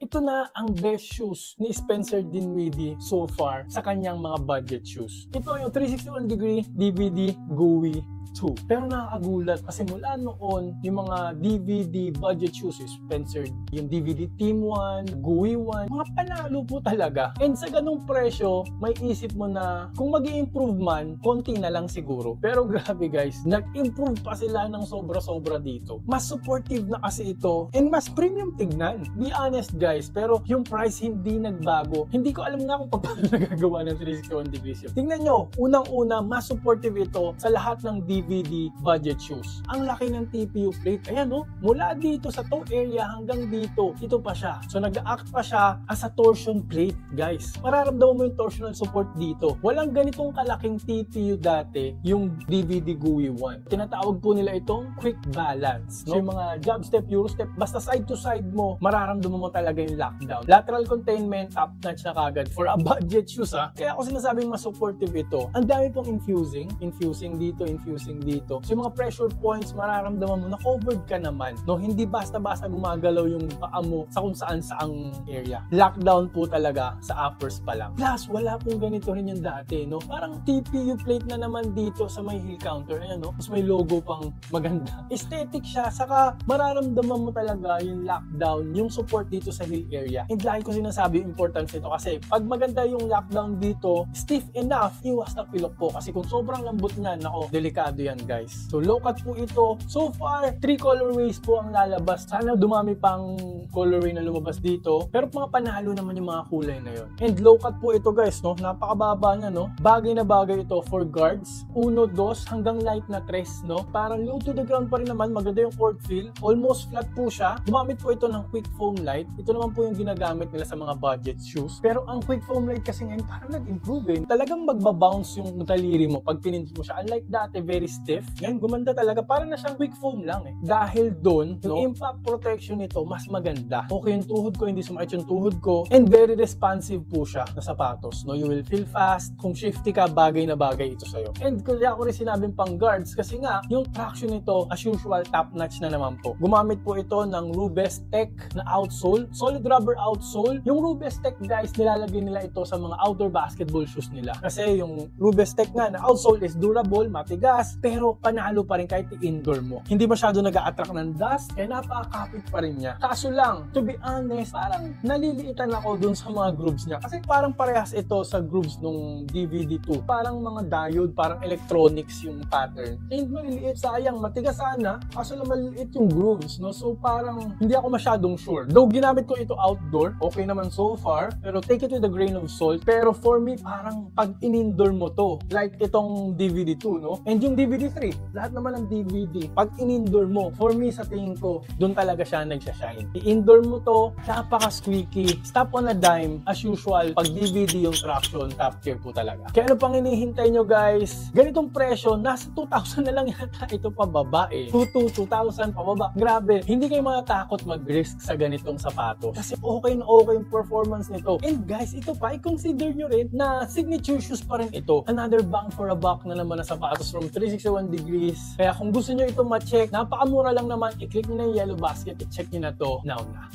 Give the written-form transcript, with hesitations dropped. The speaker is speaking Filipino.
ito na ang best shoes ni Spencer Dinwiddie so far sa kanyang mga budget shoes. Ito yung 361 degree DVD GUI 2. Pero nakakagulat kasi mula noon, yung mga DVD budget shoes, Spencer, yung DVD Team 1, GUI 1, mga panalo po talaga. And sa ganung presyo, may isip mo na kung mag-i-improve man, konti na lang siguro. Pero grabe guys, nag-improve pa sila ng sobra-sobra dito. Mas supportive na kasi ito and mas premium tignan. Be honest guys, pero yung price hindi nagbago. Hindi ko alam nga kung paano nagagawa ng 361 degrees yun. Tingnan nyo, unang-una, mas supportive ito sa lahat ng DVD budget shoes. Ang laki ng TPU plate, ayan no, mula dito sa toe area hanggang dito, ito pa siya. So nag-act pa siya as a torsion plate, guys. Mararamdaman mo yung torsional support dito. Walang ganitong kalaking TPU dati yung DVD GUI 1. Tinatawag po nila itong quick balance. No? So yung mga jab step, euro step, basta side to side mo, mararamdaman mo talaga yung lockdown. Lateral containment, top notch na kagad for a budget shoes ha. Kaya ako sinasabing mas supportive ito. Ang dami pong infusing dito, infusing dito. So yung mga pressure points, mararamdaman mo na covered ka naman. No, hindi basta-basta gumagalaw yung paa mo sa kung saan saang area. Lockdown po talaga sa uppers pa lang. Plus, wala pong ganito rin yung dati, no? Parang TPU plate na naman dito sa may heel counter. Ayan, no? Tapos may logo pang maganda. Aesthetic siya, saka mararamdaman mo talaga yung lockdown, yung support dito sa heel area. And lagi ko sinasabi yung importance nito kasi pag maganda yung lockdown dito, stiff enough, iwas na pilok po. Kasi kung sobrang lambot na, nako, delikado yan guys. So low cut po ito. So far, 3 colorways po ang lalabas. Sana dumami pang colorway na lumabas dito. Pero mga panalo naman yung mga kulay na yun. And low cut po ito guys, no? Napakababa niya, no? Bagay na bagay ito for guards. 1, 2 hanggang light na 3, no? Parang low to the ground pa rin naman. Maganda yung court feel. Almost flat po siya. Gumamit po ito ng quick foam light. Ito naman po yung ginagamit nila sa mga budget shoes. Pero ang quick foam light kasi ngayon parang nag-improve eh. Talagang magbabounce yung taliri mo pag pinindot mo siya. Unlike dati, very stiff. Ngayon, gumanda talaga. Parang na siyang quick foam lang eh. Dahil doon, no, yung impact protection nito mas maganda. Okay yung tuhod ko, hindi sumakit yung tuhod ko. And very responsive po siya na sapatos. No? You will feel fast. Kung shifty ka, bagay na bagay ito sa'yo. And kaya ako rin sinabing pang guards kasi nga, yung traction nito, as usual, top notch na naman po. Gumamit po ito ng Rubes Tech na outsole. Solid rubber outsole. Yung Rubes Tech guys, nilalagay nila ito sa mga outdoor basketball shoes nila. Kasi yung Rubes Tech nga na outsole is durable, matigas, pero panalo pa rin kahit i-indoor mo. Hindi masyado nag-a-attract ng dust, kaya napakakapit pa rin niya. Kaso lang, to be honest, parang naliliitan ako dun sa mga grooves niya. Kasi parang parehas ito sa grooves nung DVD2. Parang mga diode, parang electronics yung pattern. And maliliit, sayang, matigas sana, kaso lang maliliit yung grooves, no? So parang hindi ako masyadong sure. Though ginamit ko ito outdoor, okay naman so far, pero take it with a grain of salt. Pero for me, parang pag in-indoor mo to, like itong DVD2, no? And yung DVD3, lahat naman ng DVD, pag in-indoor mo, for me sa tingin ko, doon talaga siya nagsashine. I-indoor mo to, napaka-squeaky, stop on a dime, as usual, pag DVD yung traction, top tier po talaga. Kaya ano pang hinihintay nyo guys? Ganitong presyo, nasa 2,000 na lang yata ito pababa eh. 2,000 pababa. Grabe, hindi kayo matatakot mag-risk sa ganitong sapatos. Kasi okay na okay yung performance nito. And guys, ito pa, i-consider nyo rin na signature shoes pa rin ito. Another bang for a buck na naman na sapatos from 361 degrees. Kaya kung gusto nyo ito ma-check, napakamura lang naman, i-click nyo na yung yellow basket, i-check nyo na to now na.